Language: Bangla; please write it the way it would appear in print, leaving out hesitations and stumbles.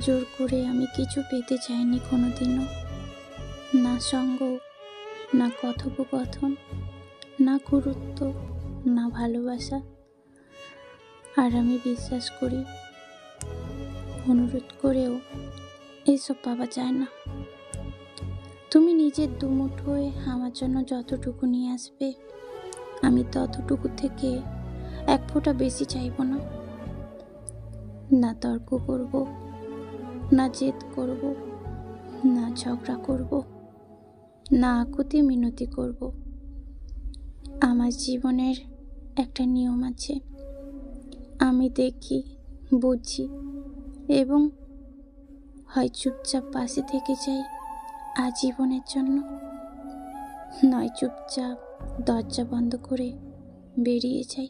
জোর করে আমি কিছু পেতে চাইনি কোনোদিনও, না সঙ্গ, না কথোপকথন, না গুরুত্ব, না ভালোবাসা। আর আমি বিশ্বাস করি অনুরোধ করেও এইসব পাওয়া যায় না। তুমি নিজের দুমুঠোয় আমার জন্য যতটুকু নিয়ে আসবে, আমি ততটুকু থেকে এক ফোঁটা বেশি চাইব না। না তর্ক করব, না জেদ করব, না ঝগড়া করব, না আকুতি মিনতি করব। আমার জীবনের একটা নিয়ম আছে, আমি দেখি, বুঝি এবং হয় চুপচাপ পাশে থেকে যাই আজীবনের জন্য, নয় চুপচাপ দরজা বন্ধ করে বেরিয়ে যাই।